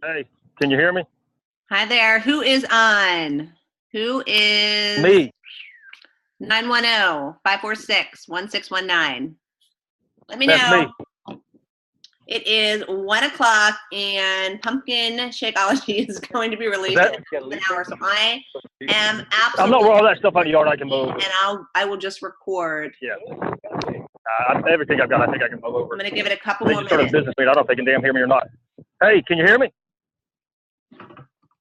Hey, can you hear me? Hi there. Who is on? Who is Me. 910-546-1619? Let me That's know. me. It is 1 o'clock and Pumpkin Shakeology is going to be released That- in an hour. So I am I'm absolutely not with all that stuff out in the yard. I can mow over. and I will just record. Yeah. Everything I've got, I think I can mow over. I'm going to give it a couple They more just started a minutes. business meeting. I don't know if they can damn hear me or not. Hey, can you hear me?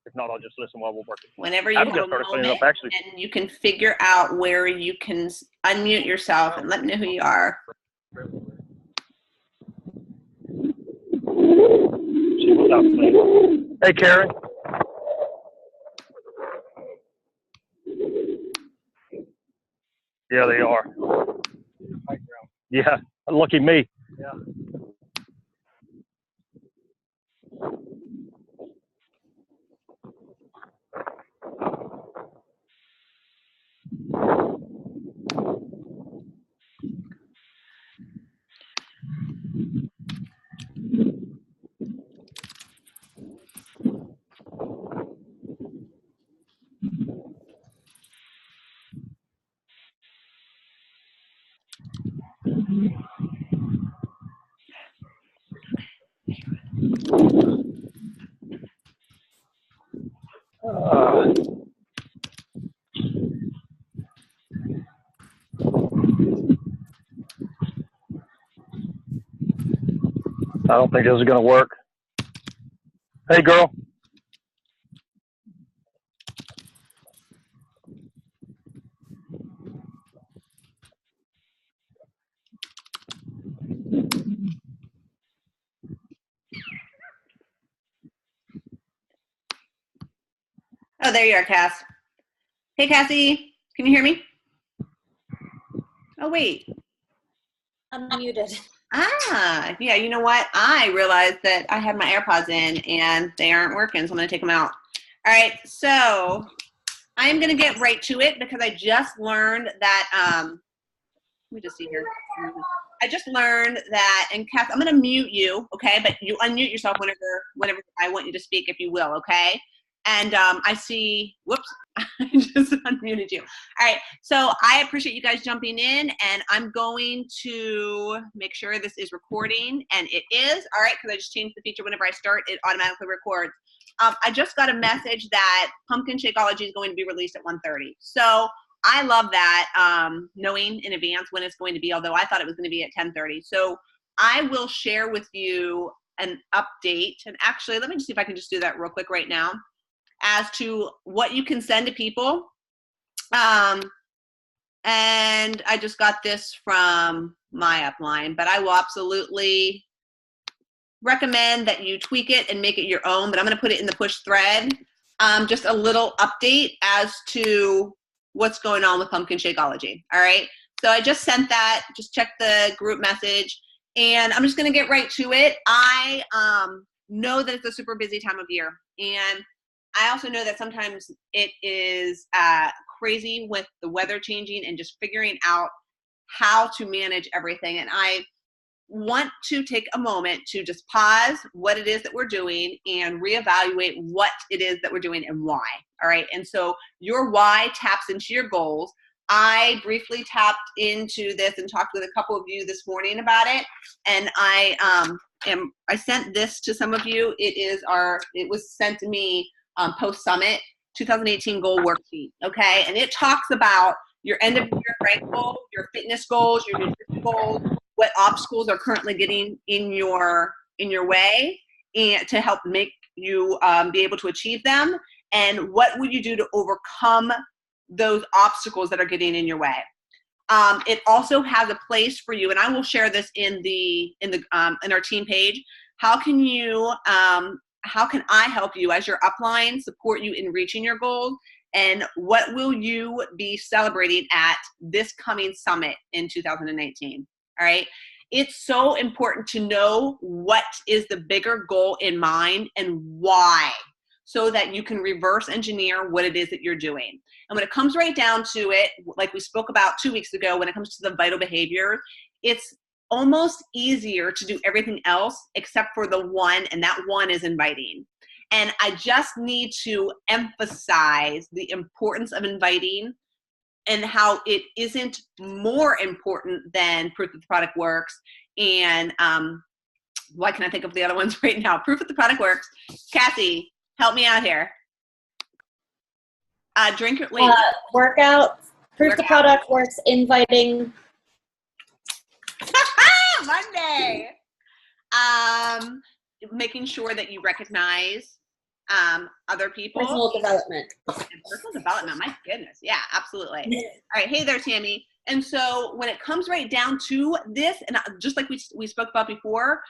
If not, I'll just listen while we're working. Whenever you have a moment up, actually. and you can figure out where you can unmute yourself and let me know who you are. Hey, Karen. Yeah, they are. Yeah, lucky me. Yeah. I don't think this is going to work. Hey, girl. Oh, there you are, Cass. Hey, Cassie. Can you hear me? Oh, wait. I'm muted. Ah, yeah, you know what? I realized that I had my AirPods in and they aren't working, so I'm going to take them out. All right, so I'm going to get right to it because I just learned that, let me just see here. I just learned that, and Cass, I'm going to mute you, okay? But you unmute yourself whenever I want you to speak, if you will, okay? And I see, whoops, I just unmuted you. All right, so I appreciate you guys jumping in, and I'm going to make sure this is recording, and it is. All right, because I just changed the feature. Whenever I start, it automatically records. I just got a message that Pumpkin Shakeology is going to be released at 1:30. So I love that, knowing in advance when it's going to be, although I thought it was going to be at 10:30. So I will share with you an update, and actually, let me just see if I can just do that real quick right now, as to what you can send to people. And I just got this from my upline, but I will absolutely recommend that you tweak it and make it your own, but I'm going to put it in the push thread. Just a little update as to what's going on with Pumpkin Shakeology. All right. So I just sent that. Just check the group message, and I'm just going to get right to it. I know that it's a super busy time of year, and I also know that sometimes it is crazy with the weather changing and just figuring out how to manage everything. And I want to take a moment to just pause what it is that we're doing and reevaluate what it is that we're doing and why. All right. And so your why taps into your goals. I briefly tapped into this and talked with a couple of you this morning about it. And I sent this to some of you. It was sent to me post-summit 2018 goal worksheet, okay? And it talks about your end of year rank goal, your fitness goals, your nutrition goals, what obstacles are currently getting in your way, and to help make you be able to achieve them, and what would you do to overcome those obstacles that are getting in your way. It also has a place for you, and I will share this in our team page. How can I help you as your upline, support you in reaching your goals? And what will you be celebrating at this coming summit in 2019? All right. It's so important to know what is the bigger goal in mind and why, so that you can reverse engineer what it is that you're doing. And when it comes right down to it, like we spoke about 2 weeks ago, when it comes to the vital behaviors, it's almost easier to do everything else except for the one, and that one is inviting. And I just need to emphasize the importance of inviting and how it isn't more important than proof that the product works. And why can't I think of the other ones right now? Proof that the product works. Cassie, help me out here. Workout. Proof the product works. Inviting. Monday. Making sure that you recognize other people. Personal development. Personal development, my goodness. Yeah, absolutely. All right. Hey there, Tammy. And so when it comes right down to this, and just like we spoke about before,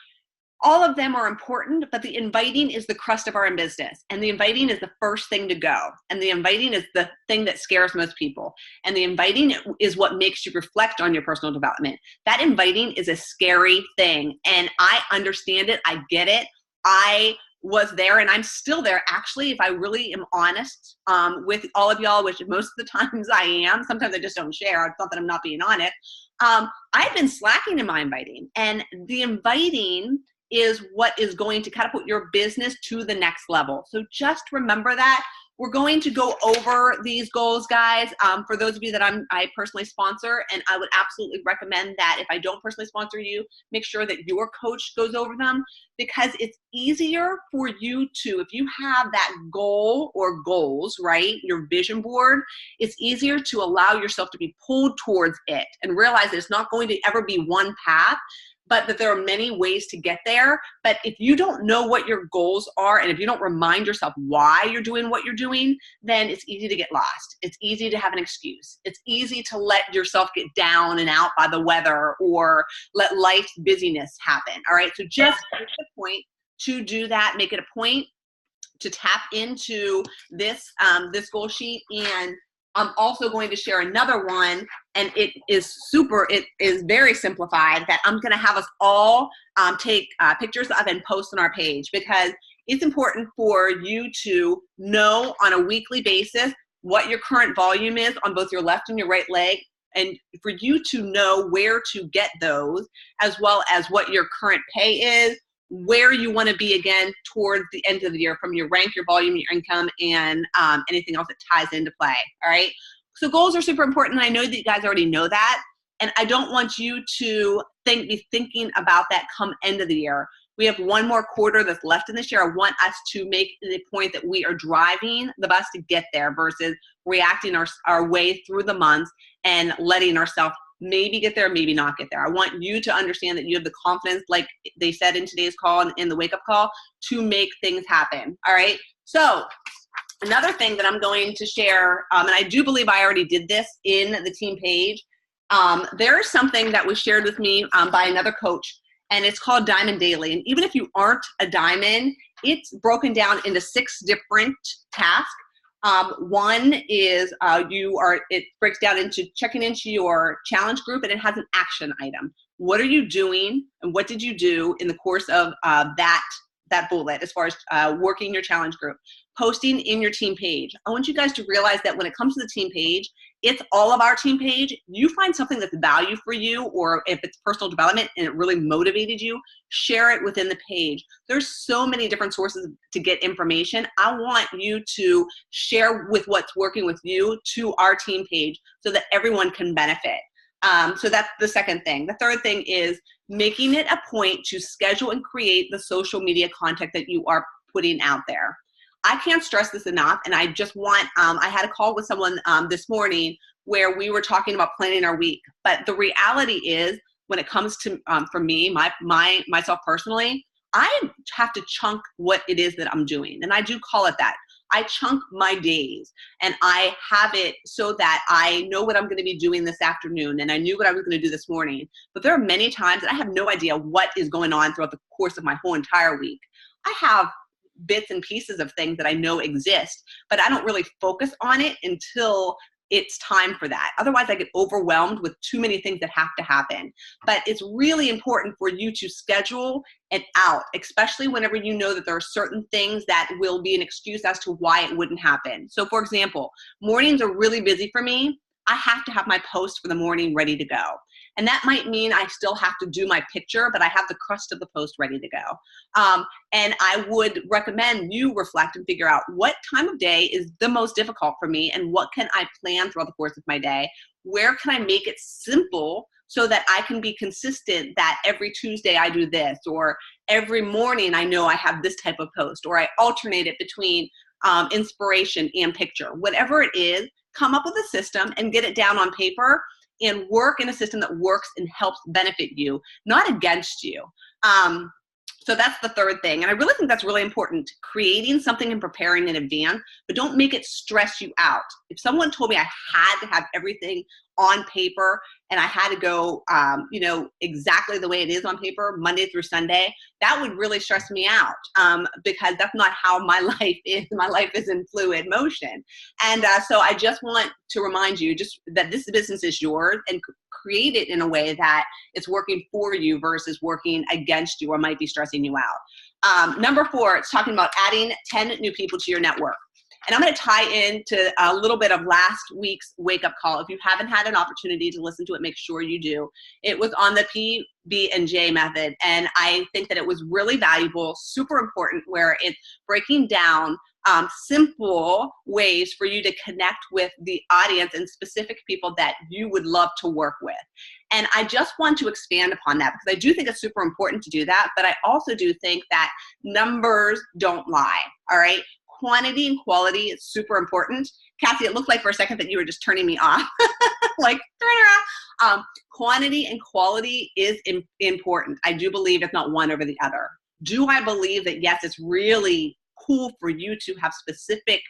all of them are important, but the inviting is the crust of our business. And the inviting is the first thing to go. And the inviting is the thing that scares most people. And the inviting is what makes you reflect on your personal development. That inviting is a scary thing. And I understand it. I get it. I was there, and I'm still there. Actually, if I really am honest with all of y'all, which most of the times I am, sometimes I just don't share. It's not that I'm not being honest. I've been slacking in my inviting. And the inviting is what is going to catapult your business to the next level. So just remember that. We're going to go over these goals, guys, for those of you that I personally sponsor, and I would absolutely recommend that if I don't personally sponsor you, make sure that your coach goes over them, because it's easier for you to, if you have that goal or goals, right, your vision board, it's easier to allow yourself to be pulled towards it and realize that it's not going to ever be one path, but that there are many ways to get there. But if you don't know what your goals are, and if you don't remind yourself why you're doing what you're doing, then it's easy to get lost. It's easy to have an excuse. It's easy to let yourself get down and out by the weather, or let life's busyness happen. All right. So just make it a point to do that. Make it a point to tap into this, this goal sheet. And I'm also going to share another one, and it is very simplified, that I'm going to have us all take pictures of and post on our page, because it's important for you to know on a weekly basis what your current volume is on both your left and your right leg, and for you to know where to get those, as well as what your current pay is, where you want to be again towards the end of the year, from your rank, your volume, your income, and anything else that ties into play. All right. So goals are super important. And I know that you guys already know that. And I don't want you to be thinking about that come end of the year. We have one more quarter that's left in this year. I want us to make the point that we are driving the bus to get there, versus reacting our way through the months and letting ourselves maybe get there, maybe not get there. I want you to understand that you have the confidence, like they said in today's call and in the wake-up call, to make things happen. All right. So another thing that I'm going to share, and I do believe I already did this in the team page, there is something that was shared with me by another coach, and it's called Diamond Daily. And even if you aren't a diamond, it's broken down into 6 different tasks. One is it breaks down into checking into your challenge group, and it has an action item. What are you doing, and what did you do in the course of that bullet as far as working your challenge group? Posting in your team page. I want you guys to realize that when it comes to the team page, it's all of our team page. You find something that's value for you, or if it's personal development and it really motivated you, share it within the page. There's so many different sources to get information. I want you to share with what's working with you to our team page so that everyone can benefit. So that's the second thing. The third thing is making it a point to schedule and create the social media content that you are putting out there. I can't stress this enough, and I just want, I had a call with someone this morning where we were talking about planning our week. But the reality is, when it comes to, for me, myself personally, I have to chunk what it is that I'm doing. And I do call it that. I chunk my days and I have it so that I know what I'm going to be doing this afternoon, and I knew what I was going to do this morning. But there are many times that I have no idea what is going on throughout the course of my whole entire week. I have bits and pieces of things that I know exist, but I don't really focus on it until it's time for that. Otherwise, I get overwhelmed with too many things that have to happen. But it's really important for you to schedule it out, especially whenever you know that there are certain things that will be an excuse as to why it wouldn't happen. So for example, mornings are really busy for me. I have to have my post for the morning ready to go. And that might mean I still have to do my picture, but I have the crust of the post ready to go. And I would recommend you reflect and figure out what time of day is the most difficult for me and what can I plan throughout the course of my day? Where can I make it simple so that I can be consistent that every Tuesday I do this, or every morning I know I have this type of post, or I alternate it between inspiration and picture. Whatever it is, come up with a system and get it down on paper and work in a system that works and helps benefit you, not against you. So that's the third thing. And I really think that's really important, creating something and preparing in advance, but don't make it stress you out. If someone told me I had to have everything on paper and I had to go, exactly the way it is on paper, Monday through Sunday, that would really stress me out because that's not how my life is. My life is in fluid motion. And so I just want to remind you just that this business is yours, and create it in a way that it's working for you versus working against you or might be stressing you out. Number 4, it's talking about adding 10 new people to your network. And I'm going to tie into a little bit of last week's wake-up call. If you haven't had an opportunity to listen to it, make sure you do. It was on the PB&J method, and I think that it was really valuable, super important, where it's breaking down simple ways for you to connect with the audience and specific people that you would love to work with. And I just want to expand upon that because I do think it's super important to do that, but I also do think that numbers don't lie, all right? Quantity and quality is super important. Kathy, it looked like for a second that you were just turning me off. Like, turn around. Quantity and quality is important. I do believe it's not one over the other. Do I believe that, yes, it's really cool for you to have specific,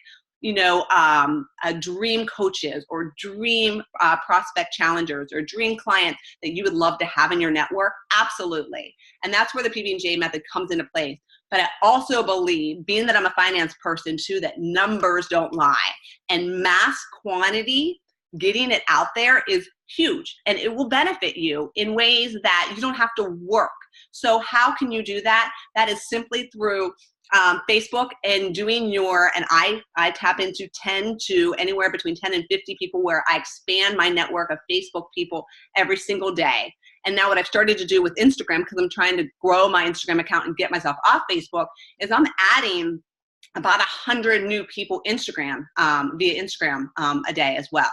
dream coaches or dream prospect challengers or dream clients that you would love to have in your network? Absolutely. And that's where the PB&J method comes into place. But I also believe, being that I'm a finance person too, that numbers don't lie. And mass quantity, getting it out there, is huge. And it will benefit you in ways that you don't have to work. So how can you do that? That is simply through Facebook and doing and I tap into 10 to anywhere between 10 and 50 people, where I expand my network of Facebook people every single day. And now what I've started to do with Instagram, because I'm trying to grow my Instagram account and get myself off Facebook, is I'm adding about 100 new people via Instagram a day as well.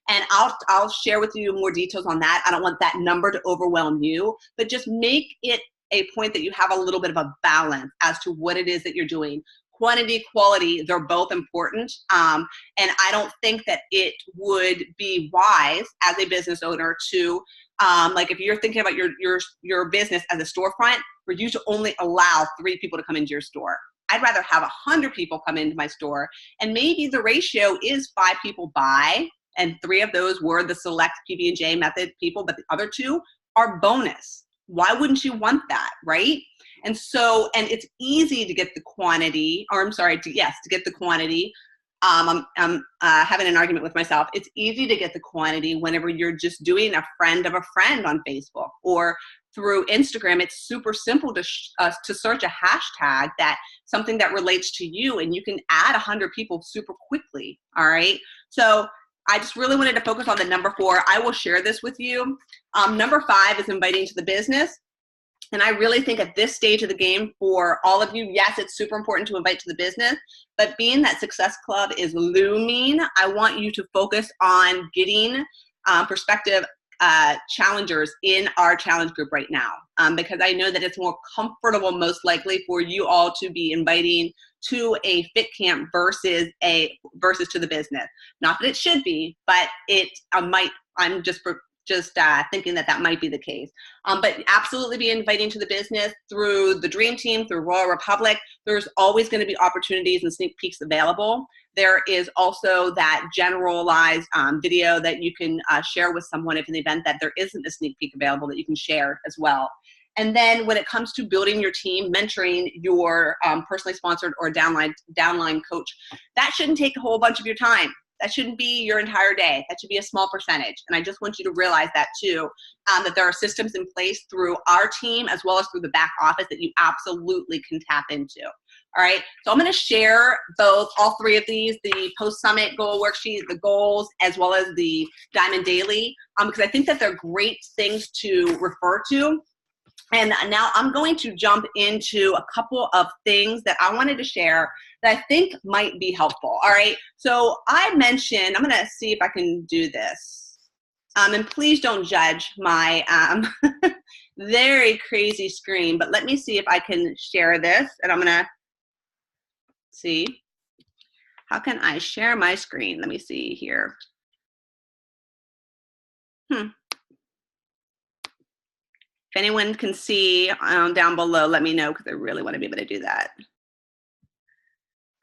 And I'll share with you more details on that. I don't want that number to overwhelm you, but just make it a point that you have a little bit of a balance as to what it is that you're doing. Quantity, quality, they're both important. And I don't think that it would be wise as a business owner to, if you're thinking about your business as a storefront, for you to only allow 3 people to come into your store. I'd rather have 100 people come into my store, and maybe the ratio is 5 people buy, and 3 of those were the select PB&J method people, but the other 2 are bonus. Why wouldn't you want that, right? And so, and it's easy to get the quantity, to get the quantity. I'm having an argument with myself. It's easy to get the quantity whenever you're just doing a friend of a friend on Facebook, or through Instagram. It's super simple to search a hashtag, something that relates to you, and you can add 100 people super quickly. All right. So I just really wanted to focus on the number 4. I will share this with you. Number 5 is inviting to the business. And I really think at this stage of the game for all of you, yes, it's super important to invite to the business, but being that Success Club is looming, I want you to focus on getting prospective challengers in our challenge group right now, because I know that it's more comfortable, most likely, for you all to be inviting to a fit camp versus to the business. Not that it should be, but it might. I'm just just thinking that might be the case. But absolutely be inviting to the business through the Dream Team, through Royal Republic. There's always going to be opportunities and sneak peeks available. There is also that generalized video that you can share with someone if in the event that there isn't a sneak peek available that you can share as well. And then when it comes to building your team, mentoring your personally sponsored or downline coach, that shouldn't take a whole bunch of your time. That shouldn't be your entire day. That should be a small percentage. And I just want you to realize that too, that there are systems in place through our team as well as through the back office that you absolutely can tap into. All right, so I'm going to share all three of these, the post-summit goal worksheet, the goals, as well as the Diamond Daily, because I think that they're great things to refer to. And now I'm going to jump into a couple of things that I wanted to share that I think might be helpful. All right, so I mentioned, I'm going to see if I can do this. And please don't judge my very crazy screen, but let me see if I can share this. And I'm going to see, how can I share my screen? Let me see here. If anyone can see down below, let me know, because I really want to be able to do that.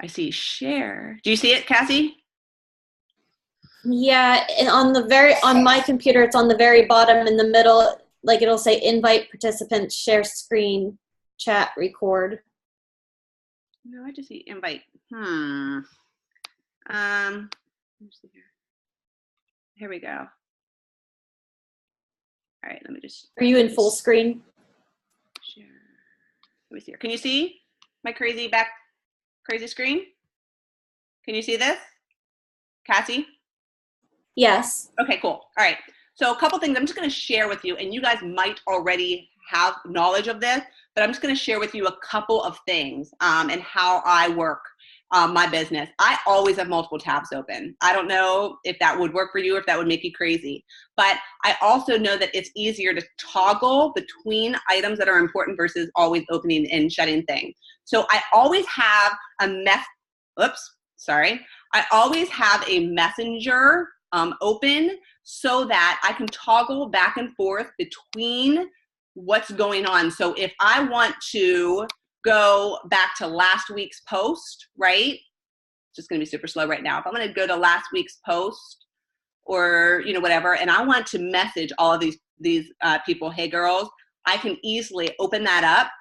I see share. Do you see it, Cassie? Yeah, and on my computer, it's on the very bottom in the middle, like it'll say invite participants, share screen, chat, record. No, I just see invite. Let me see here. Here we go. All right, let me just. Are you in full screen? Share. Let me see here. Can you see my crazy screen? Can you see this, Cassie? Yes. Okay, cool. All right. So a couple things I'm just going to share with you, and you guys might already have knowledge of this, but I'm just going to share with you a couple of things and how I work my business. I always have multiple tabs open. I don't know if that would work for you, if that would make you crazy, but I also know that it's easier to toggle between items that are important versus always opening and shutting things. So I always have I always have a messenger open so that I can toggle back and forth between what's going on. So if I want to go back to last week's post, right? It's just going to be super slow right now. If I'm going to go to last week's post or, whatever, and I want to message all of these people, hey girls, I can easily open that up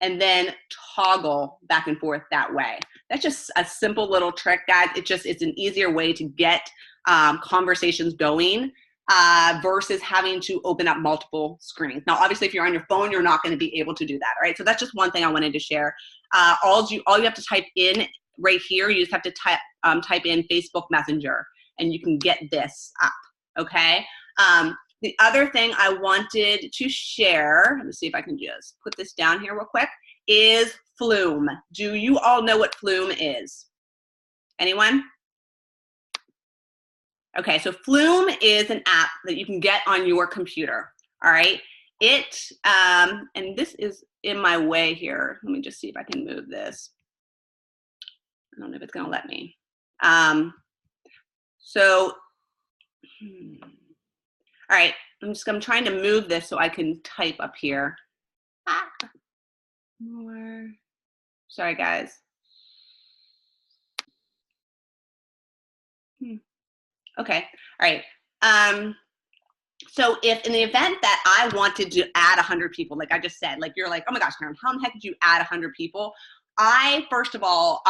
and then toggle back and forth that way. That's just a simple little trick, guys. It's an easier way to get conversations going versus having to open up multiple screens. Now, obviously, if you're on your phone, you're not going to be able to do that, all right? So that's just one thing I wanted to share. All you have to type in right here, you just have to type in Facebook Messenger, and you can get this up, okay? The other thing I wanted to share, let me see if I can just put this down here real quick, is Flume. Do you all know what Flume is? Anyone? Okay, so Flume is an app that you can get on your computer, all right? And this is in my way here. Let me just see if I can move this. I don't know if it's gonna let me. All right, I'm trying to move this so I can type up here. More. Sorry, guys. Okay, all right. So if in the event that I wanted to add 100 people, like I just said, like you're like, oh my gosh, Karen, how in the heck did you add 100 people? First of all,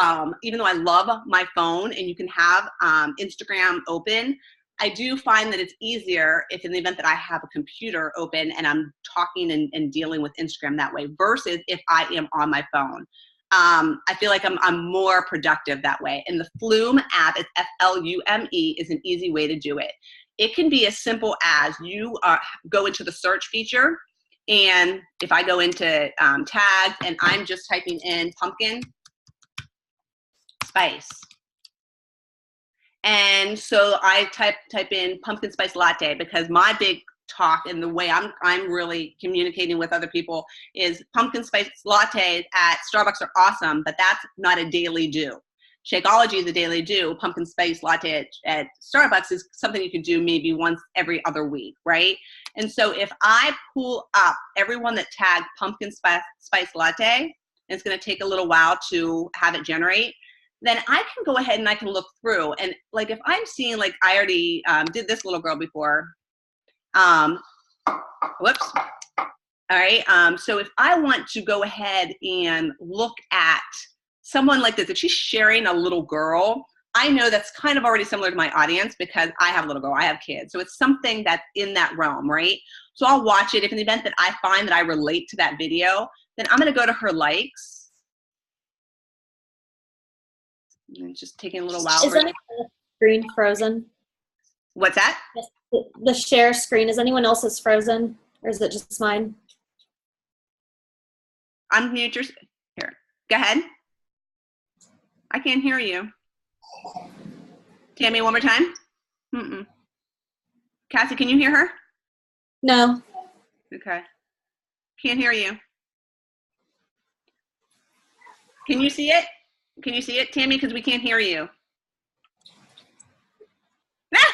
even though I love my phone and you can have Instagram open, I do find that it's easier if in the event that I have a computer open and I'm talking and dealing with Instagram that way versus if I am on my phone. I feel like I'm more productive that way. And the Flume app, it's F-L-U-M-E, is an easy way to do it. It can be as simple as you go into the search feature, and if I go into tags and I'm just typing in pumpkin spice. And so I type in pumpkin spice latte because my big talk and the way I'm really communicating with other people is pumpkin spice lattes at Starbucks are awesome, but that's not a daily do. Shakeology, the daily do, pumpkin spice latte at Starbucks is something you could do maybe once every other week, right? And so if I pull up everyone that tagged pumpkin spice latte, and it's going to take a little while to have it generate, then I can go ahead and I can look through. And like if I'm seeing, like I already did this little girl before. Whoops. All right. So if I want to go ahead and look at someone like this, if she's sharing a little girl, I know that's kind of already similar to my audience because I have a little girl, I have kids. So it's something that's in that realm, right? So I'll watch it. If in the event that I find that I relate to that video, then I'm going to go to her likes. And it's just taking a little while. Is anyone else's screen frozen? What's that? Yes, the share screen. Is anyone else's frozen, or is it just mine? Unmute your, here, go ahead. I can't hear you. Tammy, one more time. Mm-mm. Cassie, can you hear her? No. Okay. Can't hear you. Can you see it? Can you see it, Tammy? Because we can't hear you. Ah!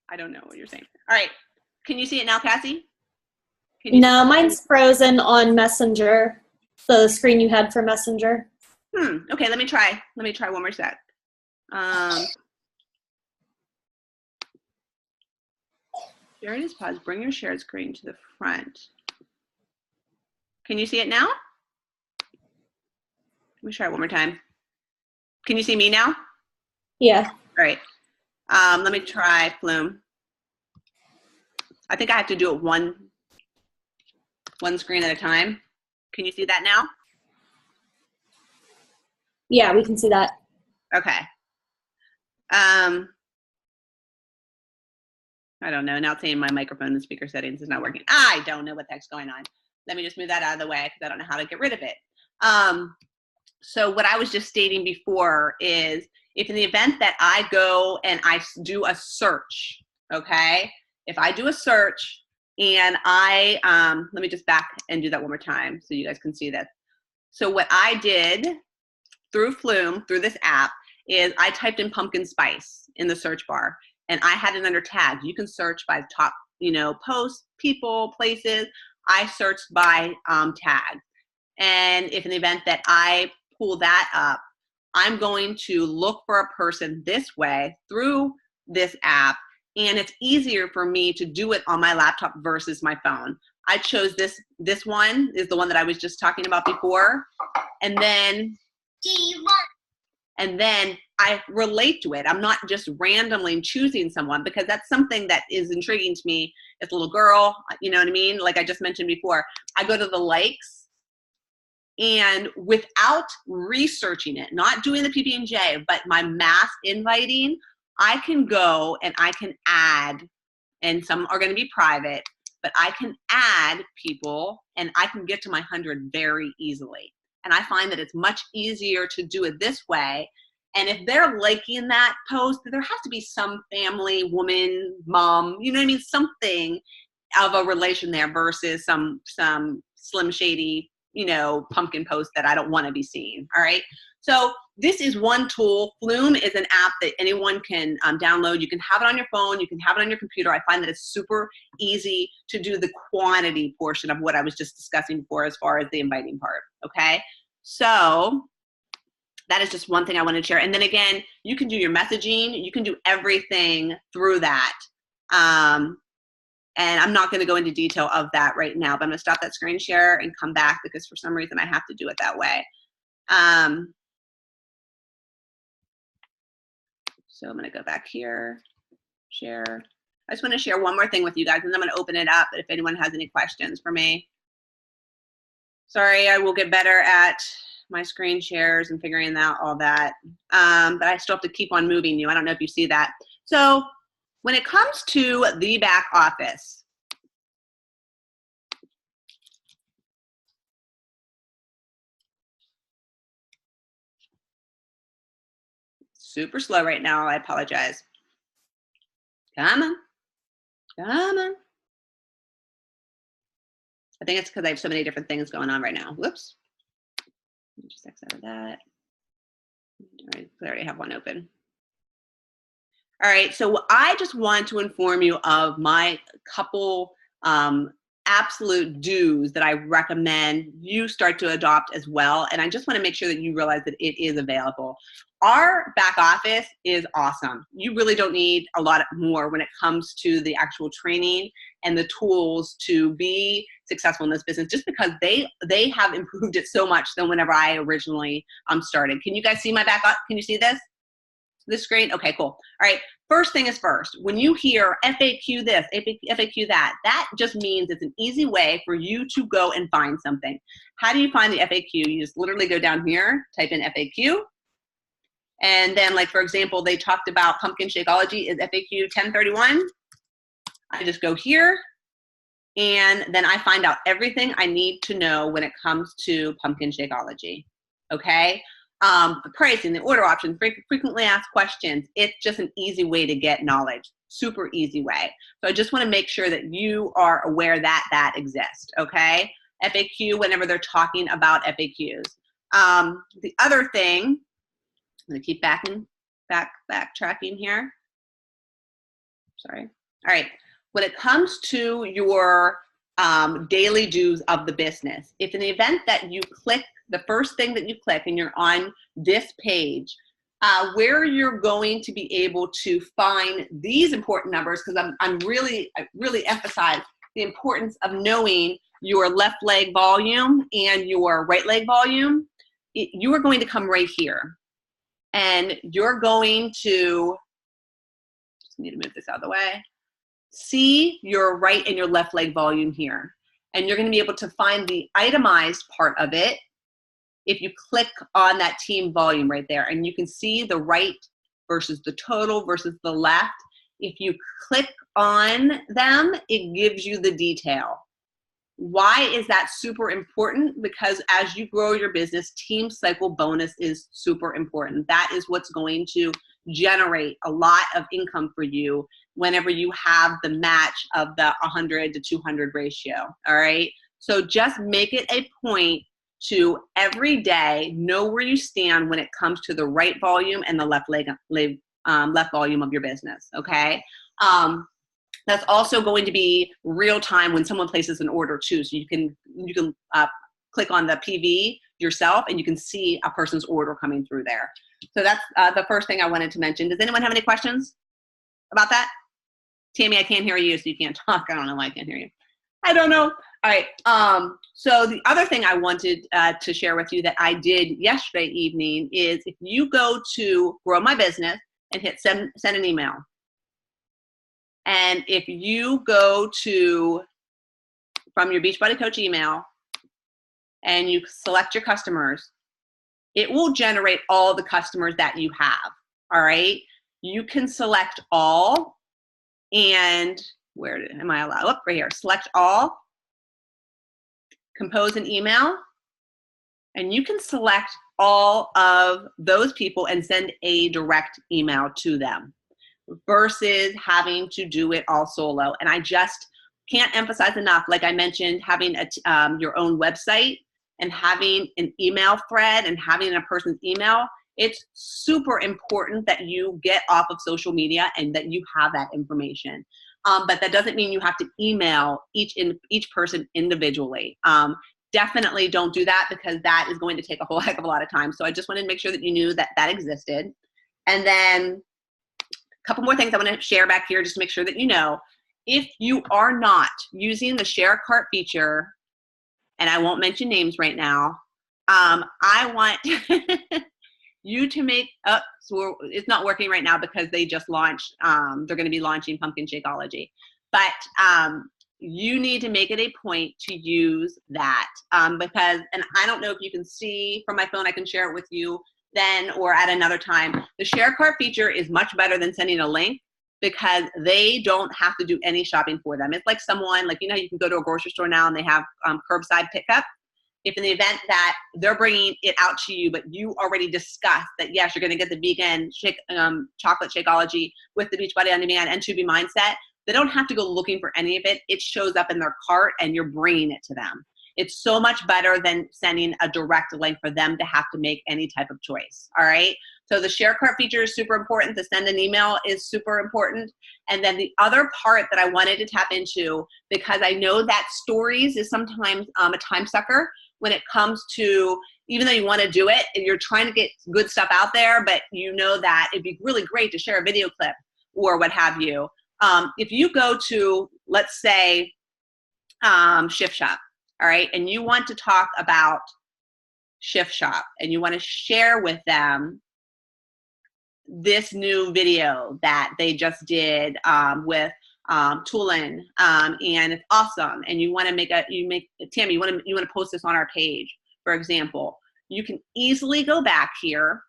I don't know what you're saying. All right. Can you see it now, Cassie? No, mine's frozen on Messenger. The screen you had for Messenger. Okay, let me try. Let me try one more sec. Share is pause. Bring your shared screen to the front. Can you see it now? Let me try it one more time. Can you see me now? Yeah. All right. Let me try Flume. I think I have to do it one screen at a time. Can you see that now? Yeah, we can see that. Okay. I don't know. Now it's saying my microphone and speaker settings is not working. I don't know what the heck's going on. Let me just move that out of the way because I don't know how to get rid of it. So what I was just stating before is if in the event that I go and I do a search, okay? If I do a search and I, let me just back and do that one more time so you guys can see this. So what I did through Flume, through this app, is I typed in pumpkin spice in the search bar and I had it under tags. You can search by top, posts, people, places. I searched by tag. And if in the event that I pull that up, I'm going to look for a person this way through this app, and it's easier for me to do it on my laptop versus my phone. I chose this one is the one that I was just talking about before, and then I relate to it. I'm not just randomly choosing someone because that's something that is intriguing to me. It's a little girl, you know what I mean? Like I just mentioned before, I go to the likes, and without researching it, not doing the PB&J, but my mass inviting, I can go and I can add, and some are going to be private, but I can add people and I can get to my 100 very easily. And I find that it's much easier to do it this way. And if they're liking that post, there has to be some family, woman, mom, you know what I mean? Something of a relation there versus some slim shady, pumpkin post that I don't want to be seeing. All right. So this is one tool. Flume is an app that anyone can download. You can have it on your phone. You can have it on your computer. I find that it's super easy to do the quantity portion of what I was just discussing before as far as the inviting part. Okay. So that is just one thing I want to share. And then again, you can do your messaging. You can do everything through that. And I'm not going to go into detail of that right now, but I'm going to stop that screen share and come back because for some reason I have to do it that way. So I'm going to go back here, share. I just want to share one more thing with you guys, and then I'm going to open it up if anyone has any questions for me. Sorry, I will get better at my screen shares and figuring out all that. But I still have to keep on moving you. I don't know if you see that. So when it comes to the back office, super slow right now, I apologize. Come on, come on. I think it's because I have so many different things going on right now. Whoops. Let me just X out of that. All right, I already have one open. All right, so I just want to inform you of my couple absolute do's that I recommend you start to adopt as well. And I just want to make sure that you realize that it is available. Our back office is awesome. You really don't need a lot more when it comes to the actual training and the tools to be successful in this business, just because they have improved it so much than whenever I originally started. Can you guys see my back office? Can you see this screen? Okay, cool. All right, first thing is first. When you hear FAQ this, FAQ that, that just means it's an easy way for you to go and find something. How do you find the FAQ? You just literally go down here, type in FAQ, and then, like, for example, they talked about pumpkin Shakeology is FAQ 1031. I just go here, and then I find out everything I need to know when it comes to pumpkin Shakeology, okay? The pricing, the order options, frequently asked questions. It's just an easy way to get knowledge, super easy way. So I just want to make sure that you are aware that that exists, okay? FAQ whenever they're talking about FAQs. The other thing, I'm going to keep backtracking here. Sorry. All right. When it comes to your daily dues of the business, if in the event that you click the first thing that you click and you're on this page, where you're going to be able to find these important numbers, because I really emphasize the importance of knowing your left leg volume and your right leg volume. You are going to come right here, and you're going to, just need to move this out of the way, see your right and your left leg volume here. And you're going to be able to find the itemized part of it if you click on that team volume right there. And you can see the right versus the total versus the left. If you click on them, it gives you the detail. Why is that super important? Because as you grow your business, team cycle bonus is super important. That is what's going to generate a lot of income for you whenever you have the match of the 100 to 200 ratio, all right? So just make it a point to every day know where you stand when it comes to the right volume and the left volume of your business, okay? That's also going to be real time when someone places an order too. So you can click on the PV yourself and you can see a person's order coming through there. So that's the first thing I wanted to mention. Does anyone have any questions about that? Tammy, I can't hear you, so you can't talk. I don't know why I can't hear you. I don't know. All right. So the other thing I wanted to share with you that I did yesterday evening is if you go to Grow My Business and hit send an email, and if you go to from your Beachbody Coach email and you select your customers, it will generate all the customers that you have. All right. You can select all, and where am I allowed? Oh, right here. Select all, compose an email, and you can select all of those people and send a direct email to them versus having to do it all solo. And I just can't emphasize enough, like I mentioned, having your own website and having an email thread and having a person's email. It's super important that you get off of social media and that you have that information. But that doesn't mean you have to email each person individually. Definitely don't do that, because that is going to take a whole heck of a lot of time. So I just wanted to make sure that you knew that that existed. And then a couple more things I want to share back here just to make sure that you know. If you are not using the share cart feature, and I won't mention names right now, I want you to make up, so it's not working right now because they just launched, they're going to be launching Pumpkin Shakeology. But you need to make it a point to use that because, and I don't know if you can see from my phone, I can share it with you then or at another time. The share cart feature is much better than sending a link because they don't have to do any shopping for them. It's like someone, like, you know, you can go to a grocery store now and they have curbside pickup. If in the event that they're bringing it out to you, but you already discussed that, yes, you're going to get the vegan chocolate Shakeology with the Beachbody On Demand and To Be Mindset, they don't have to go looking for any of it. It shows up in their cart and you're bringing it to them. It's so much better than sending a direct link for them to have to make any type of choice. All right. So the share cart feature is super important. The send an email is super important. And then the other part that I wanted to tap into, because I know that stories is sometimes a time sucker when it comes to, even though you want to do it and you're trying to get good stuff out there, but you know that it'd be really great to share a video clip or what have you. If you go to, let's say, Shift Shop, all right, and you want to talk about Shift Shop and you want to share with them this new video that they just did with Tulin, and it's awesome, and you want to Tammy, you want to post this on our page, for example. You can easily go back here,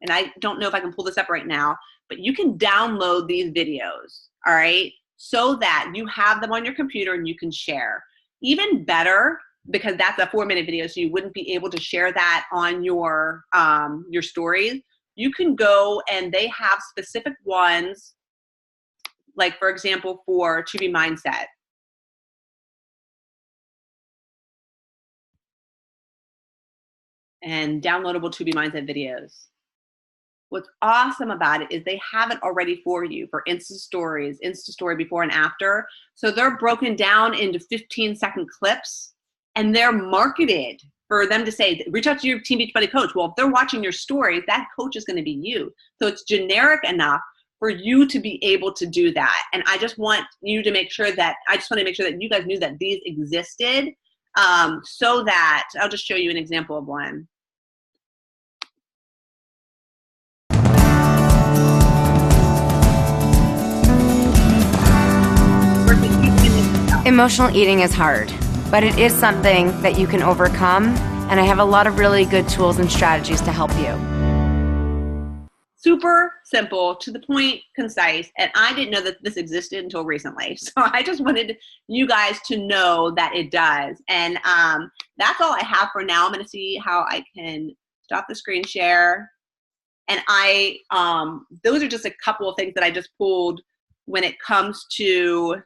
and I don't know if I can pull this up right now, but you can download these videos, all right, so that you have them on your computer and you can share. Even better, because that's a 4-minute video, so you wouldn't be able to share that on your stories. You can go, and they have specific ones, like, for example, for To Be Mindset. And downloadable To Be Mindset videos. What's awesome about it is they have it already for you for Insta Stories, Insta Story before and after. So they're broken down into 15-second clips, and they're marketed for them to say, reach out to your Team Beachbody coach. Well, if they're watching your stories, that coach is going to be you. So it's generic enough for you to be able to do that. And I just want you to make sure that, you guys knew that these existed, so that, I'll just show you an example of one. Emotional eating is hard, but it is something that you can overcome, and I have a lot of really good tools and strategies to help you. Super simple, to the point, concise, and I didn't know that this existed until recently. So I just wanted you guys to know that it does. And that's all I have for now. I'm going to see how I can stop the screen share. And those are just a couple of things that I just pulled when it comes to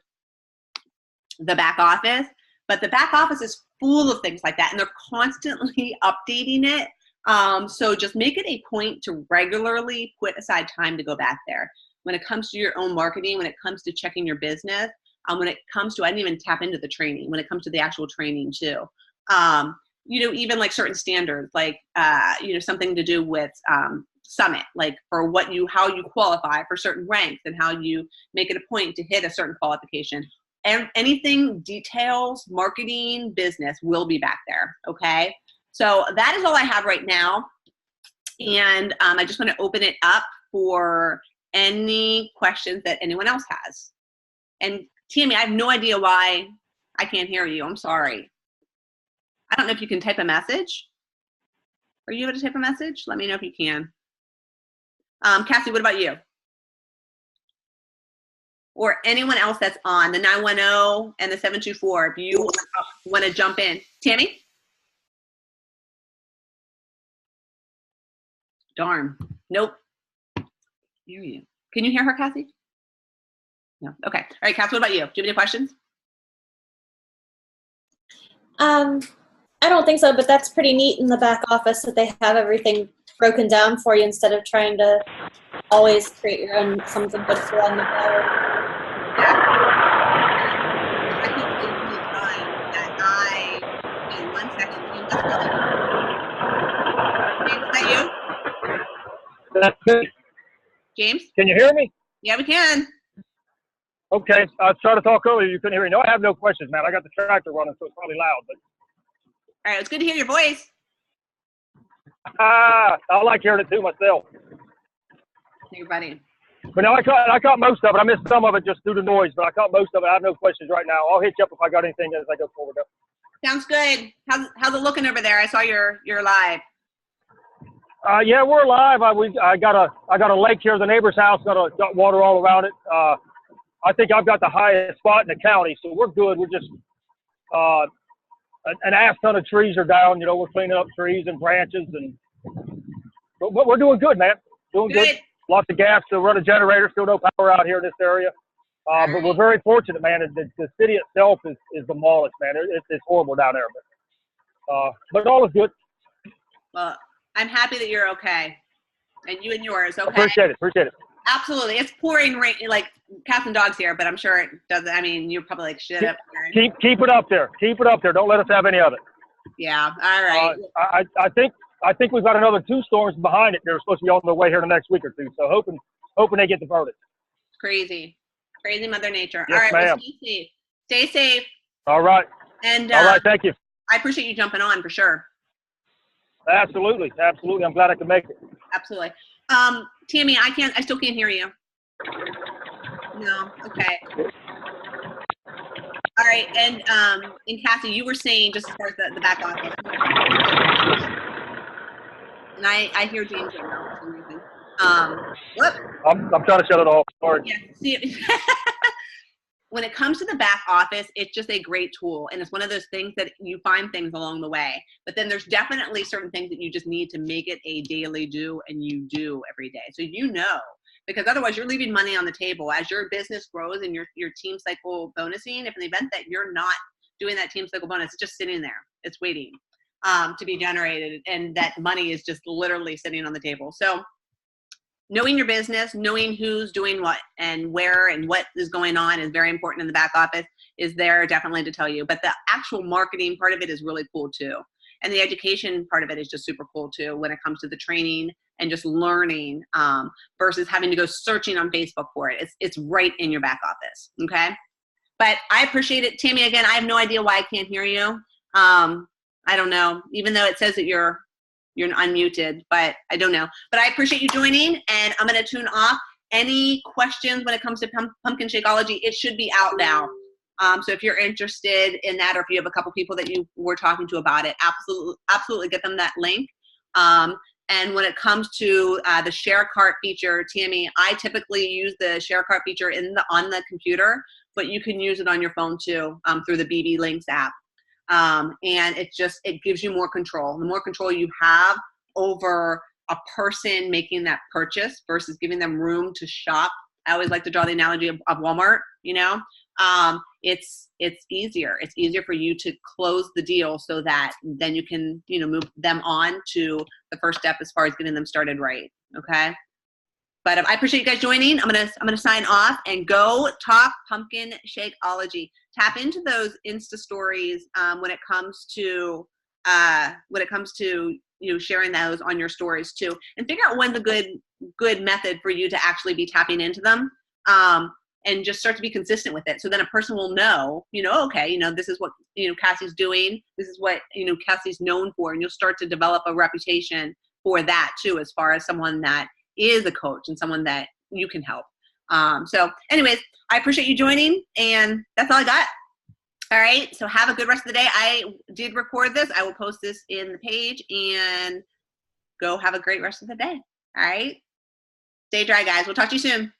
the back office. But the back office is full of things like that, and they're constantly updating it. So just make it a point to regularly put aside time to go back there. When it comes to your own marketing, when it comes to checking your business, when it comes to, I didn't even tap into the training, when it comes to the actual training too. Even like certain standards, like, something to do with Summit, like for how you qualify for certain ranks and how you make it a point to hit a certain qualification. And anything details, marketing, business will be back there, okay? So that is all I have right now. And I just want to open it up for any questions that anyone else has. And Tammy, I have no idea why I can't hear you. I'm sorry. I don't know if you can type a message. Are you able to type a message? Let me know if you can. Cassie, what about you? Or anyone else that's on the 910 and the 724, if you want to jump in. Tammy? Darn. Nope. Hear you. Can you hear her, Cassie? No. Okay. All right, Cassie, what about you? Do you have any questions? I don't think so, but that's pretty neat in the back office that they have everything broken down for you instead of trying to always create your own something good for on the go. I think it's really fun that in 1 second, James, is that you? That's good. James? Can you hear me? Yeah, we can. Okay. I tried to talk earlier. You couldn't hear me. No, I have no questions, man. I got the tractor running, so it's probably loud. But All right, it's good to hear your voice. I like hearing it too myself. Hey, buddy. But no, I caught most of it. I missed some of it just through the noise, but I caught most of it. I have no questions right now. I'll hit you up if I got anything as I go forward. Sounds good. How's it looking over there? I saw you're live. Yeah, we're live. I got a lake here. The neighbor's house got water all around it. I think I've got the highest spot in the county, so we're good. We're just an ass ton of trees are down. We're cleaning up trees and branches, but we're doing good, man. Doing good. Lots of gas to run a generator. Still no power out here in this area. But we're very fortunate, man. The city itself is demolished, man. It's horrible down there. But But all is good. Well, I'm happy that you're okay, and you and yours. Okay. Appreciate it. Absolutely. It's pouring rain, like cats and dogs here, but I'm sure it doesn't. I mean, you're probably like shit up there. Keep it up there. Keep it up there. Don't let us have any of it. Yeah. All right. I think we've got another 2 storms behind it. They're supposed to be on their way here in the next week or 2. So hoping they get diverted. Crazy Mother Nature. Yes, all right. ma'am. Well, stay safe. All right. And all right. Thank you. I appreciate you jumping on for sure. Absolutely. I'm glad I could make it. Absolutely. Tammy, I still can't hear you. No. Okay. All right. And Cassie, you were saying just as far as the back office. And I hear James right now for some reason. Whoop. I'm trying to shut it off. Sorry. Yeah. See, when it comes to the back office, it's just a great tool. And it's one of those things that you find things along the way. But then there's definitely certain things that you just need to make it a daily do, and you do every day. So because otherwise you're leaving money on the table. As your business grows and your team cycle bonusing, if in the event that you're not doing that team cycle bonus, it's just sitting there. It's waiting to be generated. And that money is just literally sitting on the table. So knowing your business, knowing who's doing what and where and what is going on is very important in the back office. Is there definitely to tell you. But the actual marketing part of it is really cool too. And the education part of it is just super cool too when it comes to the training and just learning versus having to go searching on Facebook for it. It's right in your back office, okay? But I appreciate it. Tammy, again, I have no idea why I can't hear you. I don't know, even though it says that you're unmuted, but I don't know. But I appreciate you joining, and I'm going to tune off. Any questions when it comes to pumpkin Shakeology, it should be out now. So if you're interested in that, or if you have a couple people that you were talking to about it, absolutely get them that link. And when it comes to the share cart feature, Tammy, I typically use the share cart feature on the computer, but you can use it on your phone too through the BB Links app. And it gives you more control. The more control you have over a person making that purchase versus giving them room to shop. I always like to draw the analogy of Walmart, it's easier. It's easier for you to close the deal so that then you can, move them on to the first step as far as getting them started right. Okay. But I appreciate you guys joining. I'm gonna sign off and go talk pumpkin Shakeology. Tap into those Insta stories when it comes to sharing those on your stories too, and figure out when's a good method for you to actually be tapping into them. And just start to be consistent with it. So then a person will know, okay, this is what, Cassie's doing. This is what, Cassie's known for. And you'll start to develop a reputation for that too, as far as someone that is a coach and someone that you can help. So anyways, I appreciate you joining, and that's all I got. All right. So have a good rest of the day. I did record this. I will post this in the page, and go have a great rest of the day. All right. Stay dry, guys. We'll talk to you soon.